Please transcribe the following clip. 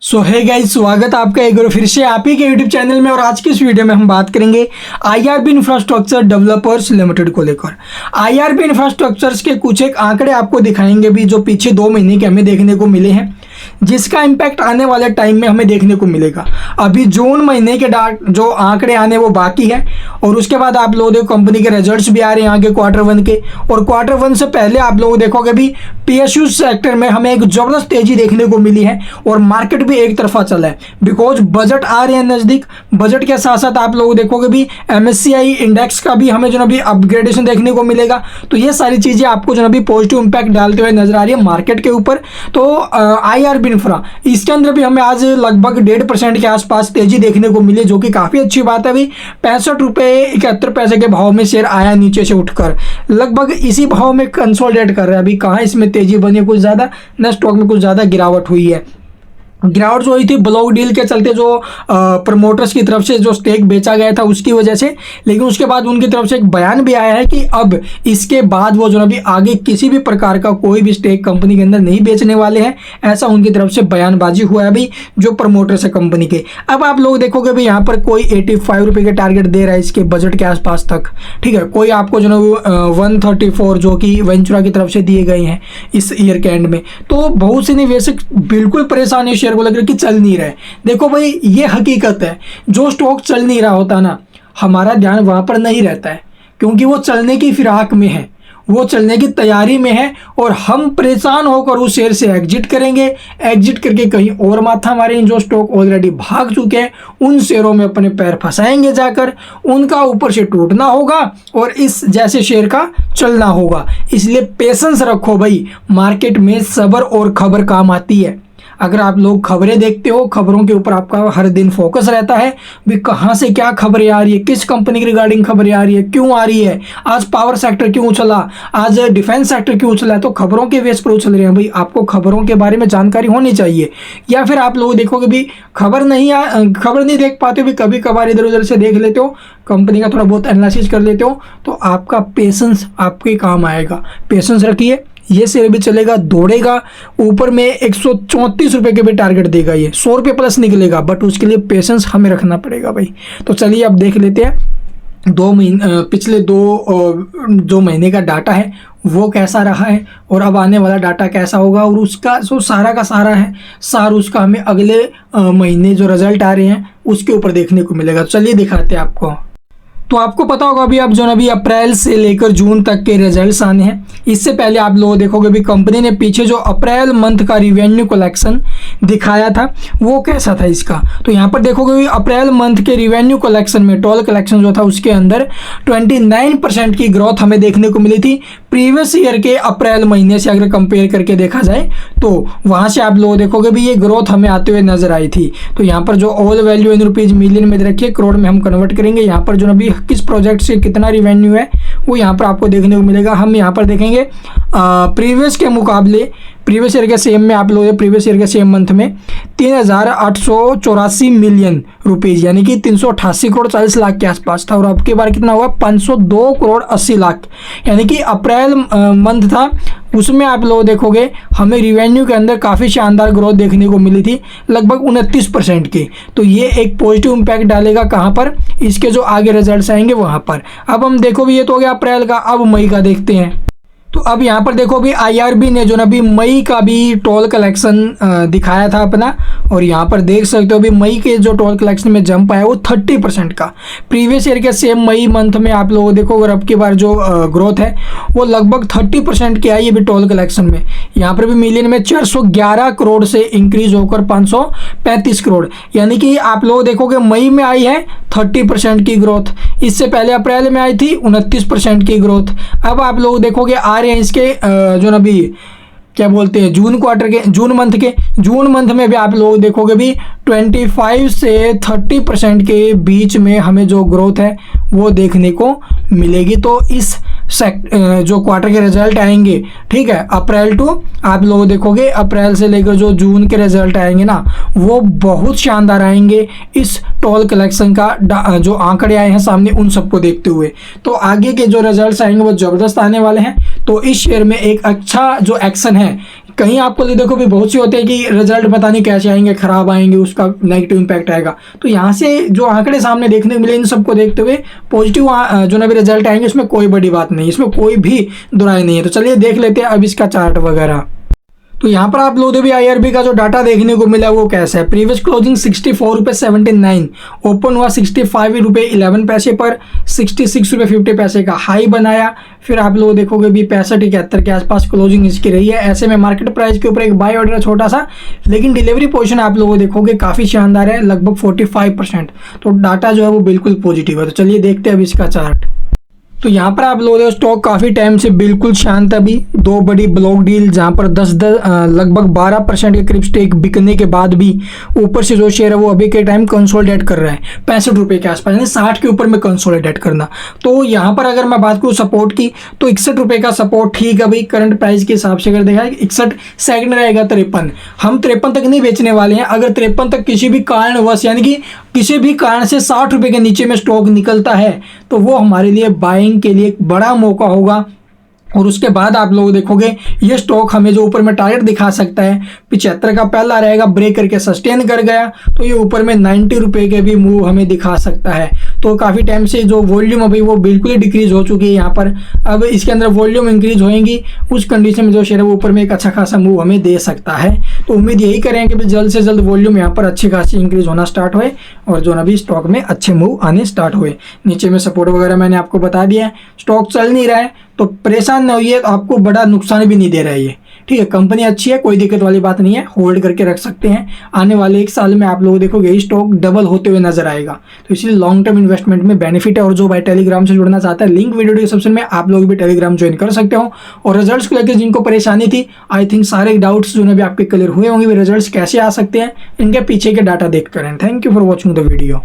सो है गाइस, स्वागत आपका एक बार फिर से आप ही के यूट्यूब चैनल में। और आज की इस वीडियो में हम बात करेंगे आईआरबी इंफ्रास्ट्रक्चर डेवलपर्स लिमिटेड को लेकर। आईआरबी इंफ्रास्ट्रक्चर्स के कुछ एक आंकड़े आपको दिखाएंगे भी जो पीछे 2 महीने के हमें देखने को मिले हैं, जिसका इम्पैक्ट आने वाले टाइम में हमें देखने को मिलेगा। अभी जून महीने के जो आंकड़े आने वो बाकी है, और उसके बाद आप लोग देखो कंपनी के रिजल्ट्स भी आ रहे हैं आगे Q1 के। और Q1 से पहले आप लोग देखोगे भी पीएसयू सेक्टर में हमें एक जबरदस्त तेजी देखने को मिली है, और मार्केट भी एक तरफा चला है बिकॉज बजट आ रहे हैं नज़दीक। बजट के साथ साथ आप लोग देखोगे भी MSCI इंडेक्स का भी हमें जो ना भी अपग्रेडेशन देखने को मिलेगा। तो ये सारी चीज़ें आपको जो ना भी पॉजिटिव इंपैक्ट डालते हुए नजर आ रही है मार्केट के ऊपर। तो आईआरबी इंफ्रा इसके अंदर भी हमें आज लगभग 1.5% के आसपास तेजी देखने को मिली, जो कि काफ़ी अच्छी बात है। अभी 65 रुपये 71 पैसे के भाव में शेयर आया नीचे से उठकर, लगभग इसी भाव में कंसोलिडेट कर रहा है। अभी कहाँ इसमें तेजी बनी है कुछ ज़्यादा, न स्टॉक में कुछ ज़्यादा गिरावट हुई है। गिरावट जो हुई थी ब्लॉक डील के चलते, जो प्रमोटर्स की तरफ से जो स्टेक बेचा गया था उसकी वजह से। लेकिन उसके बाद उनकी तरफ से एक बयान भी आया है कि अब इसके बाद वो जो ना भी आगे किसी भी प्रकार का कोई भी स्टेक कंपनी के अंदर नहीं बेचने वाले हैं, ऐसा उनकी तरफ से बयानबाजी हुआ है अभी जो प्रमोटर्स है कंपनी के। अब आप लोग देखोगे भाई यहाँ पर कोई 85 रुपये के टारगेट दे रहा है इसके बजट के आसपास तक, ठीक है। कोई आपको जो ना 134 जो कि वेंचुरा की तरफ से दिए गए हैं इस ईयर के एंड में। तो बहुत से निवेशक बिल्कुल परेशान है शेयर को लेकर कि चल नहीं रहे। देखो भाई, ये हकीकत है, जो स्टॉक चल नहीं रहा होता ना, हमारा ध्यान वहां पर नहीं रहता है, क्योंकि वो चलने की फिराक में है, वो चलने की तैयारी में है, और हम परेशान होकर उस शेयर से एग्जिट करेंगे। एग्जिट करके कहीं और माथा मारेंगे। जो स्टॉक ऑलरेडी भाग चुके हैं उन शेयरों में अपने पैर फंसाएंगे जाकर, उनका ऊपर से टूटना होगा और इस जैसे शेयर का चलना होगा। इसलिए पेशेंस रखो भाई, मार्केट में सब्र और खबर काम आती है। अगर आप लोग खबरें देखते हो, खबरों के ऊपर आपका हर दिन फोकस रहता है भी कहाँ से क्या खबरें आ रही है, किस कंपनी के रिगार्डिंग खबरें आ रही है, क्यों आ रही है, आज पावर सेक्टर क्यों उछला, आज डिफेंस सेक्टर क्यों उछला, तो खबरों के बेस पर उछल रहे हैं भाई। आपको खबरों के बारे में जानकारी होनी चाहिए। या फिर आप लोग देखोगे भी खबर नहीं देख पाते हो भी, कभी कभार इधर उधर से देख लेते हो, कंपनी का थोड़ा बहुत एनालिसिस कर लेते हो, तो आपका पेशेंस आपके काम आएगा। पेशेंस रखिए, ये शेयर भी चलेगा, दौड़ेगा ऊपर में 134 रुपये के भी टारगेट देगा, ये 100 रुपये प्लस निकलेगा, बट उसके लिए पेशेंस हमें रखना पड़ेगा भाई। तो चलिए अब देख लेते हैं पिछले दो महीने का डाटा है वो कैसा रहा है, और अब आने वाला डाटा कैसा होगा, और उसका जो सारा का सारा है उसका हमें अगले महीने जो रिजल्ट आ रहे हैं उसके ऊपर देखने को मिलेगा। चलिए दिखाते हैं आपको। तो आपको पता होगा अभी अब जो ना भी अप्रैल से लेकर जून तक के रिजल्ट्स आने हैं। इससे पहले आप लोग देखोगे भी कंपनी ने पीछे जो अप्रैल मंथ का रिवेन्यू कलेक्शन दिखाया था वो कैसा था इसका। तो यहाँ पर देखोगे भी अप्रैल मंथ के रिवेन्यू कलेक्शन में टोटल कलेक्शन जो था उसके अंदर 29% की ग्रोथ हमें देखने को मिली थी प्रीवियस ईयर के अप्रैल महीने से। अगर कंपेयर करके देखा जाए तो वहाँ से आप लोग देखोगे भी ये ग्रोथ हमें आते हुए नजर आई थी। तो यहाँ पर जो all value in rupees million में रखिए, करोड़ में हम कन्वर्ट करेंगे। यहाँ पर जो ना भी किस प्रोजेक्ट से कितना रिवेन्यू है वो यहाँ पर आपको देखने को मिलेगा। हम यहाँ पर देखेंगे प्रीवियस के मुकाबले प्रीवियस ईयर के सेम में आप लोग प्रीवियस ईयर के सेम मंथ में 3,884 मिलियन रुपीज़ यानी कि 388 करोड़ 40 लाख के आसपास था, और अब के बार कितना हुआ 502 करोड़ 80 लाख, यानी कि अप्रैल मंथ था उसमें आप लोग देखोगे हमें रिवेन्यू के अंदर काफ़ी शानदार ग्रोथ देखने को मिली थी, लगभग 29% की। तो ये एक पॉजिटिव इम्पैक्ट डालेगा कहाँ पर, इसके जो आगे रिजल्ट्स आएंगे वहाँ पर। अब हम देखो भी ये तो हो गया अप्रैल का, अब मई का देखते हैं। तो अब यहाँ पर देखो भी आईआरबी ने जो ना भी मई का भी टोल कलेक्शन दिखाया था अपना, और यहाँ पर देख सकते हो भी मई के जो टोल कलेक्शन में जंप आया वो 30% का। प्रीवियस ईयर के सेम मई मंथ में आप लोग देखो, और अब की बार जो ग्रोथ है वो लगभग 30% की आई है भी टोल कलेक्शन में। यहाँ पर भी मिलियन में 411 करोड़ से इंक्रीज होकर 535 करोड़, यानी कि आप लोग देखोगे मई में आई है 30% की ग्रोथ, इससे पहले अप्रैल में आई थी 29% की ग्रोथ। अब आप लोग देखोगे आ रहे हैं इसके जो ना भी क्या बोलते हैं जून मंथ में भी आप लोग देखोगे भी 25 से 30% के बीच में हमें जो ग्रोथ है वो देखने को मिलेगी। तो इस जो क्वार्टर के रिजल्ट आएंगे, ठीक है, अप्रैल टू आप लोग देखोगे अप्रैल से लेकर जो जून के रिजल्ट आएंगे ना वो बहुत शानदार आएंगे। इस टोल कलेक्शन का जो आंकड़े आए हैं सामने उन सबको देखते हुए, तो आगे के जो रिजल्ट्स आएंगे वो ज़बरदस्त आने वाले हैं। तो इस शेयर में एक अच्छा जो एक्शन है कहीं आपको देखो भी बहुत से होते हैं कि रिजल्ट पता नहीं कैसे आएंगे, खराब आएंगे, उसका नेगेटिव इम्पैक्ट आएगा। तो यहाँ से जो आंकड़े सामने देखने को मिले, इन सबको देखते हुए पॉजिटिव जो ना भी रिजल्ट आएंगे, इसमें कोई बड़ी बात नहीं, इसमें कोई भी दुराई नहीं है। तो चलिए देख लेते हैं अब इसका चार्ट वगैरह। तो यहाँ पर आप लोगों को भी IRB का जो डाटा देखने को मिला वो कैसा है। प्रीवियस क्लोजिंग 64 रुपये 79, ओपन हुआ 65 रुपये 11 पैसे पर, 66 रुपये 50 पैसे का हाई बनाया। फिर आप लोग देखोगे भी 65-71 के आसपास क्लोजिंग इसकी रही है। ऐसे में मार्केट प्राइस के ऊपर एक बाय ऑर्डर है छोटा सा, लेकिन डिलीवरी पोजीशन आप लोगों देखोगे काफ़ी शानदार है, लगभग 45%। तो डाटा जो है वो बिल्कुल पॉजिटिव है। तो चलिए देखते हैं अब इसका चार्ट। तो यहाँ पर आप लोगों ने स्टॉक काफ़ी टाइम से बिल्कुल शांत, अभी दो बड़ी ब्लॉक डील जहाँ पर लगभग 12% के करीब स्टेक बिकने के बाद भी ऊपर से जो शेयर है वो अभी के टाइम कंसोलिडेट कर रहा है 65 रुपये के आसपास, यानी 60 के ऊपर में कंसोलिडेट करना। तो यहाँ पर अगर मैं बात करूँ सपोर्ट की, तो 61 रुपये का सपोर्ट ठीक है भाई, करंट प्राइस के हिसाब से अगर देखा 61, सेकंड रहेगा 53। हम 53 तक नहीं बेचने वाले हैं। अगर 53 तक किसी भी कारणवश, यानी कि किसी भी कारण से 60 रुपये के नीचे में स्टॉक निकलता है, तो वो हमारे लिए बाइंग के लिए एक बड़ा मौका होगा। और उसके बाद आप लोग देखोगे ये स्टॉक हमें जो ऊपर में टारगेट दिखा सकता है 75 का पहला रहेगा, ब्रेक करके सस्टेन कर गया तो ये ऊपर में 90 रुपये के भी मूव हमें दिखा सकता है। तो काफ़ी टाइम से जो वॉल्यूम अभी वो बिल्कुल ही डिक्रीज हो चुकी है यहाँ पर। अब इसके अंदर वॉल्यूम इंक्रीज होएंगी, उस कंडीशन में जो शेयर है वो ऊपर में एक अच्छा खासा मूव हमें दे सकता है। तो उम्मीद यही करेंगे कि जल्द से जल्द वॉल्यूम यहाँ पर अच्छी खासी इंक्रीज होना स्टार्ट हुए और जो ना भी स्टॉक में अच्छे मूव आने स्टार्ट हुए। नीचे में सपोर्ट वगैरह मैंने आपको बता दिया है। स्टॉक चल नहीं रहा है तो परेशान न होइए, आपको बड़ा नुकसान भी नहीं दे रहा है ये, ठीक है। कंपनी अच्छी है, कोई दिक्कत वाली बात नहीं है, होल्ड करके रख सकते हैं। आने वाले 1 साल में आप लोग देखोगे यही स्टॉक डबल होते हुए नजर आएगा। तो इसलिए लॉन्ग टर्म इन्वेस्टमेंट में बेनिफिट है। और जो भाई टेलीग्राम से जुड़ना चाहता है, लिंक वीडियो डिस्क्रिप्शन में, आप लोग भी टेलीग्राम ज्वाइन कर सकते हो। और रिजल्ट्स को लेकर जिनको परेशानी थी, आई थिंक सारे डाउट्स जो भी आपके क्लियर हुए होंगे, वे रिजल्ट्स कैसे आ सकते हैं इनके पीछे के डाटा देख कर। Thank you for watching the video.